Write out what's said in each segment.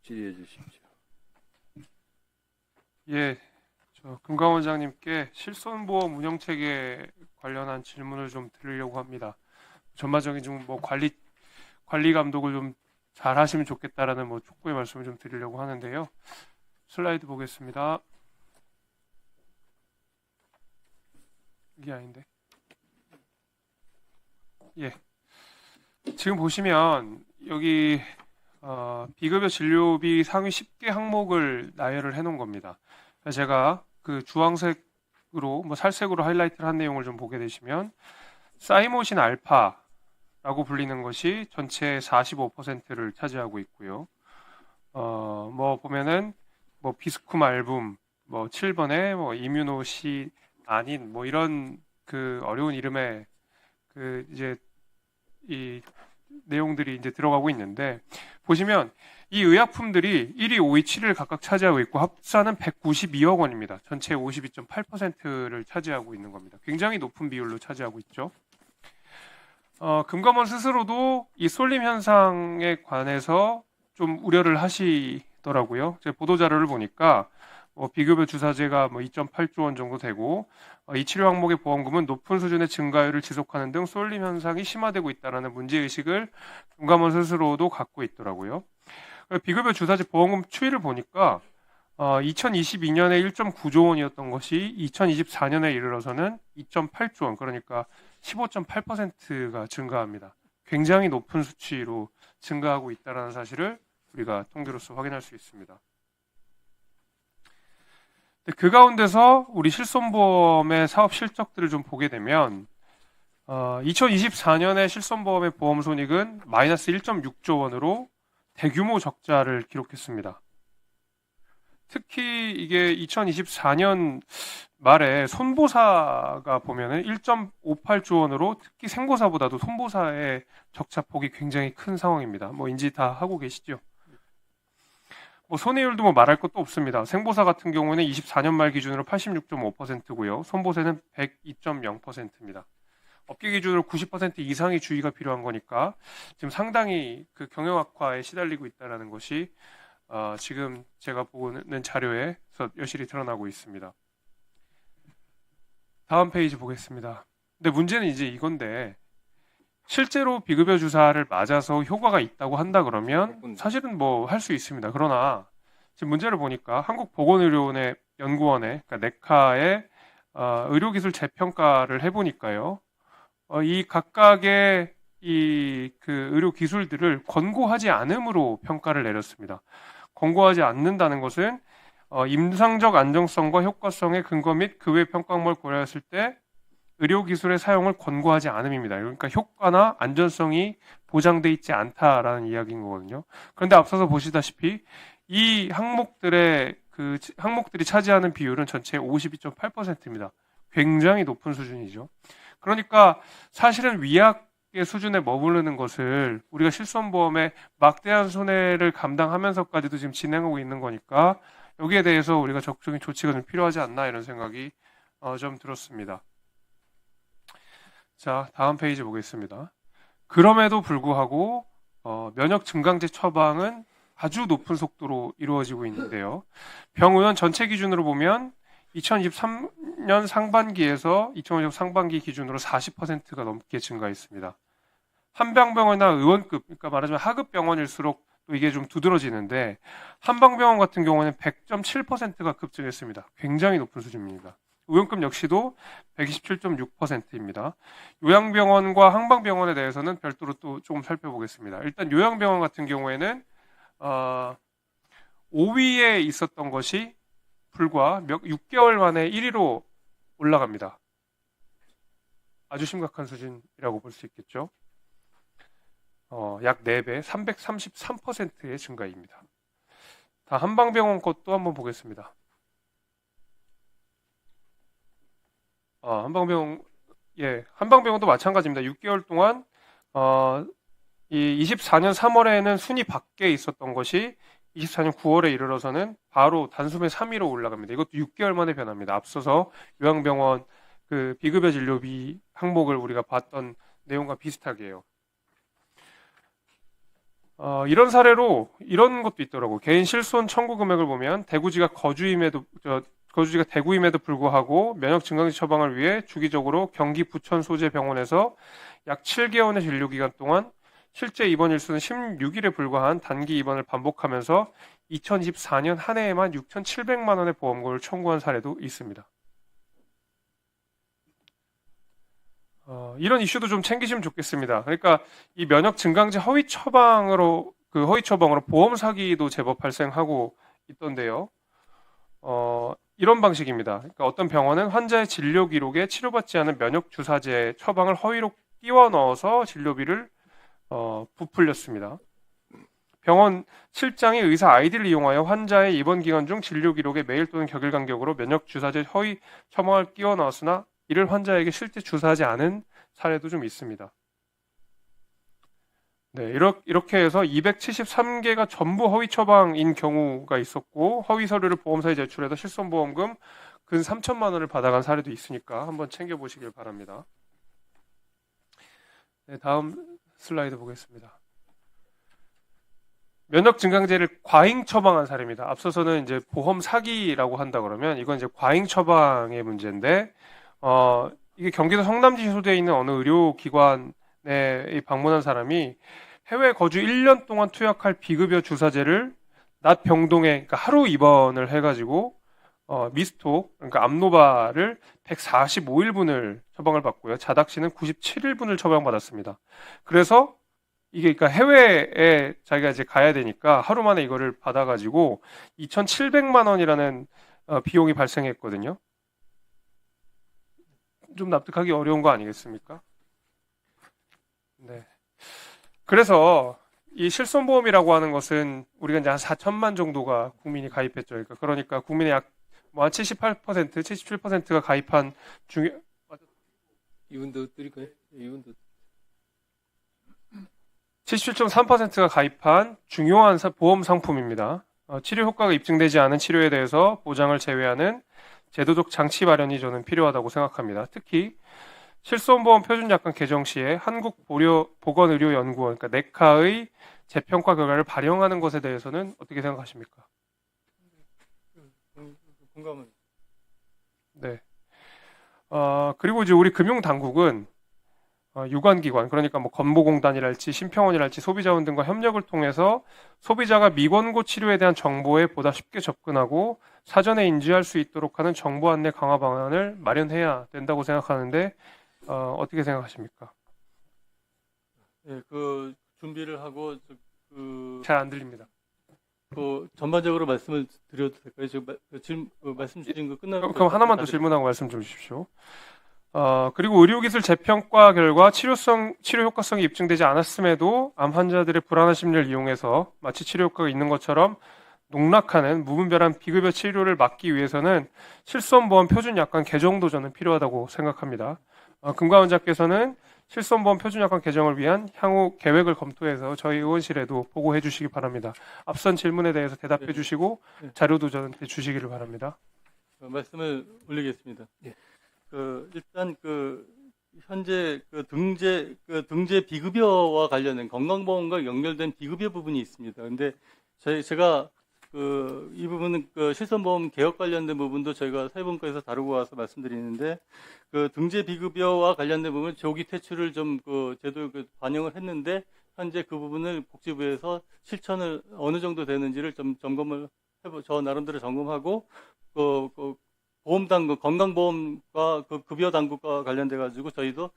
질의해 주십시오. 예, 저 금감원장님께 실손보험 운영체계 관련한 질문을 좀 드리려고 합니다. 전반적인 좀 뭐 관리 감독을 좀 잘 하시면 좋겠다라는 뭐 촉구의 말씀을 좀 드리려고 하는데요. 슬라이드 보겠습니다. 이게 아닌데. 예, 지금 보시면 여기 비급여 진료비 상위 10개 항목을 나열을 해놓은 겁니다. 제가 그 주황색으로 뭐 살색으로 하이라이트를 한 내용을 좀 보게 되시면 사이모신 알파라고 불리는 것이 전체 45%를 차지하고 있고요. 뭐 보면은 뭐 비스쿰 알붐, 뭐 7번에 뭐 이뮤노시 아닌 뭐 이런 그 어려운 이름의 그 이제 이 내용들이 이제 들어가고 있는데 보시면 이 의약품들이 1위, 5위, 7위를 각각 차지하고 있고 합산은 192억 원입니다. 전체 52.8%를 차지하고 있는 겁니다. 굉장히 높은 비율로 차지하고 있죠. 금감원 스스로도 이 쏠림 현상에 관해서 좀 우려를 하시더라고요. 제 보도 자료를 보니까 비급여 주사제가 뭐 2.8조 원 정도 되고 이 치료 항목의 보험금은 높은 수준의 증가율을 지속하는 등 쏠림 현상이 심화되고 있다는 문제 의식을 금감원 스스로도 갖고 있더라고요. 비급여 주사제 보험금 추이를 보니까 2022년에 1.9조 원이었던 것이 2024년에 이르러서는 2.8조 원, 그러니까 15.8%가 증가합니다. 굉장히 높은 수치로 증가하고 있다는 사실을 우리가 통계로서 확인할 수 있습니다. 그 가운데서 우리 실손보험의 사업 실적들을 좀 보게 되면 2024년에 실손보험의 보험 손익은 마이너스 1.6조 원으로 대규모 적자를 기록했습니다. 특히 이게 2024년 말에 손보사가 보면은 1.58조 원으로 특히 생보사보다도 손보사의 적자폭이 굉장히 큰 상황입니다. 뭐 인지 다 하고 계시죠? 뭐 손해율도 뭐 말할 것도 없습니다. 생보사 같은 경우는 24년 말 기준으로 86.5%고요. 손보사는 102.0%입니다. 업계 기준으로 90% 이상의 주의가 필요한 거니까 지금 상당히 그 경영 악화에 시달리고 있다는 것이 지금 제가 보고 있는 자료에서 여실히 드러나고 있습니다. 다음 페이지 보겠습니다. 근데 문제는 이제 이건데 실제로 비급여 주사를 맞아서 효과가 있다고 한다 그러면 사실은 뭐 할 수 있습니다. 그러나 지금 문제를 보니까 한국보건의료원의 연구원의 그러니까 네카의 의료기술 재평가를 해보니까요. 이 각각의 이 그 의료 기술들을 권고하지 않음으로 평가를 내렸습니다. 권고하지 않는다는 것은 임상적 안정성과 효과성의 근거 및 그 외 평가항목을 고려했을 때 의료기술의 사용을 권고하지 않음입니다. 그러니까 효과나 안전성이 보장돼 있지 않다라는 이야기인 거거든요. 그런데 앞서서 보시다시피 이 항목들이 차지하는 비율은 전체 52.8%입니다. 굉장히 높은 수준이죠. 그러니까 사실은 위약의 수준에 머무르는 것을 우리가 실손보험에 막대한 손해를 감당하면서까지도 지금 진행하고 있는 거니까 여기에 대해서 우리가 적극적인 조치가 좀 필요하지 않나 이런 생각이 좀 들었습니다. 자, 다음 페이지 보겠습니다. 그럼에도 불구하고 면역 증강제 처방은 아주 높은 속도로 이루어지고 있는데요. 병의원 전체 기준으로 보면 2023년 상반기에서 2025년 상반기 기준으로 40%가 넘게 증가했습니다. 한방병원이나 의원급, 그러니까 말하자면 하급 병원일수록 또 이게 좀 두드러지는데 한방병원 같은 경우는 100.7%가 급증했습니다. 굉장히 높은 수준입니다. 의원급 역시도 127.6%입니다. 요양병원과 한방병원에 대해서는 별도로 또 조금 살펴보겠습니다. 일단 요양병원 같은 경우에는 5위에 있었던 것이 불과 6개월 만에 1위로 올라갑니다. 아주 심각한 수준이라고 볼 수 있겠죠. 약 4배, 333%의 증가입니다. 다 한방병원 것도 한번 보겠습니다. 한방병원도 마찬가지입니다. 6개월 동안 이 24년 3월에는 순위 밖에 있었던 것이 24년 9월에 이르러서는 바로 단숨에 3위로 올라갑니다. 이것도 6개월 만에 변합니다. 앞서서 요양병원 그 비급여 진료비 항목을 우리가 봤던 내용과 비슷하게 해요. 이런 사례로 이런 것도 있더라고. 개인 실손 청구 금액을 보면 거주지가 대구임에도 불구하고 면역 증강제 처방을 위해 주기적으로 경기 부천 소재 병원에서 약 7개월의 진료 기간 동안 실제 입원 일수는 16일에 불과한 단기 입원을 반복하면서 2024년 한 해에만 6,700만 원의 보험금을 청구한 사례도 있습니다. 이런 이슈도 좀 챙기시면 좋겠습니다. 그러니까 이 면역 증강제 허위 처방으로 보험 사기도 제법 발생하고 있던데요. 이런 방식입니다. 그러니까 어떤 병원은 환자의 진료 기록에 치료받지 않은 면역 주사제 처방을 허위로 끼워 넣어서 진료비를 부풀렸습니다. 병원 실장이 의사 아이디를 이용하여 환자의 입원 기간 중 진료 기록에 매일 또는 격일 간격으로 면역 주사제 허위 처방을 끼워 넣었으나 이를 환자에게 실제 주사하지 않은 사례도 좀 있습니다. 네, 이렇게 해서 273개가 전부 허위 처방인 경우가 있었고 허위 서류를 보험사에 제출해서 실손보험금 근 3천만 원을 받아간 사례도 있으니까 한번 챙겨보시길 바랍니다. 네, 다음 슬라이드 보겠습니다. 면역 증강제를 과잉 처방한 사례입니다. 앞서서는 이제 보험 사기라고 한다 그러면 이건 이제 과잉 처방의 문제인데 이게 경기도 성남시 소재에 있는 어느 의료기관에 방문한 사람이 해외 거주 1년 동안 투약할 비급여 주사제를 낮 병동에 그러니까 하루 입원을 해가지고 미스톡 그러니까 암노바를 145일분을 처방을 받고요. 자닥시는 97일분을 처방받았습니다. 그래서 이게 그러니까 해외에 자기가 이제 가야 되니까 하루 만에 이거를 받아가지고 2,700만 원이라는 비용이 발생했거든요. 좀 납득하기 어려운 거 아니겠습니까? 네. 그래서 이 실손보험이라고 하는 것은 우리가 이제 한 4천만 정도가 국민이 가입했죠. 그러니까 국민의 약 뭐 한 78%, 77%가 가입한 이분도 드릴 거예요? 이분도 77.3%가 가입한 중요한 보험 상품입니다. 치료 효과가 입증되지 않은 치료에 대해서 보장을 제외하는 제도적 장치 마련이 저는 필요하다고 생각합니다. 특히 실손보험 표준약관 개정 시에 한국보건의료연구원, 그러니까 네카의 재평가 결과를 반영하는 것에 대해서는 어떻게 생각하십니까? 공감은. 네. 그리고 이제 우리 금융당국은 유관기관, 그러니까 뭐 건보공단이랄지 심평원이랄지 소비자원 등과 협력을 통해서 소비자가 미권고 치료에 대한 정보에 보다 쉽게 접근하고 사전에 인지할 수 있도록 하는 정보 안내 강화 방안을 마련해야 된다고 생각하는데 어떻게 생각하십니까? 예, 그 준비를 하고 잘 안 들립니다. 전반적으로 말씀을 드려도 될까요? 지금 말씀 주신 거 끝나고 그럼 하나만 더 질문하고 말씀 좀 주십시오. 그리고 의료기술 재평가 결과 치료 효과성이 입증되지 않았음에도 암 환자들의 불안한 심리를 이용해서 마치 치료 효과가 있는 것처럼 농락하는 무분별한 비급여 치료를 막기 위해서는 실손보험 표준약관 개정도 저는 필요하다고 생각합니다. 금감원장께서는 실손보험 표준약관 개정을 위한 향후 계획을 검토해서 저희 의원실에도 보고해 주시기 바랍니다. 앞선 질문에 대해서 대답해 주시고 자료도 저한테 주시기를 바랍니다. 말씀을 올리겠습니다. 예. 일단 현재 등재 비급여와 관련된 건강보험과 연결된 비급여 부분이 있습니다. 근데 제가 이 부분은 실손보험 개혁 관련된 부분도 저희가 사회분과에서 다루고 와서 말씀드리는데 등재 비급여와 관련된 부분 조기 퇴출을 좀 제도 반영을 했는데 현재 그 부분을 복지부에서 실천을 어느 정도 되는지를 좀 점검을 저 나름대로 점검하고 보험당국 건강보험과 급여 당국과 관련돼 가지고 저희도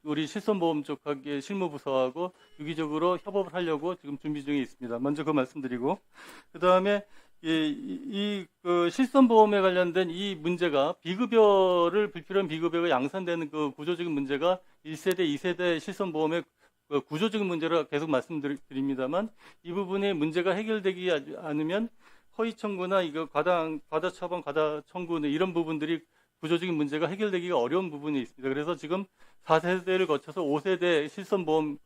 우리 실손보험 쪽하고 실무부서하고 유기적으로 협업을 하려고 지금 준비 중에 있습니다. 먼저 그 말씀드리고 그다음에 이 실손보험에 관련된 이 문제가 불필요한 비급여가 양산되는 구조적인 문제가 1세대, 2세대 실손보험의 구조적인 문제로 계속 말씀드립니다만 이 부분의 문제가 해결되지 않으면 허위 청구나 과다 처방, 과다 청구 이런 부분들이 구조적인 문제가 해결되기가 어려운 부분이 있습니다. 그래서 지금 4세대를 거쳐서 5세대 실손보험을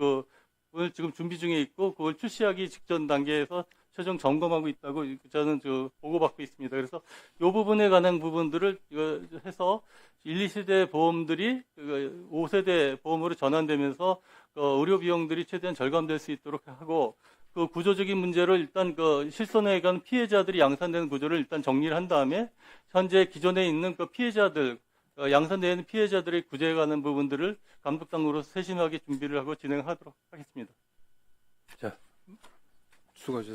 지금 준비 중에 있고 그걸 출시하기 직전 단계에서 최종 점검하고 있다고 저는 보고받고 있습니다. 그래서 이 부분에 관한 부분들을 해서 1, 2세대 보험들이 5세대 보험으로 전환되면서 의료 비용들이 최대한 절감될 수 있도록 하고 그 구조적인 문제를 일단 그 실손에 의한 피해자들이 양산되는 구조를 일단 정리를 한 다음에 현재 기존에 있는 그 피해자들 양산되는 피해자들의 구제에 관한 부분들을 감독당으로서 세심하게 준비를 하고 진행하도록 하겠습니다. 자, 수고하셨습니다.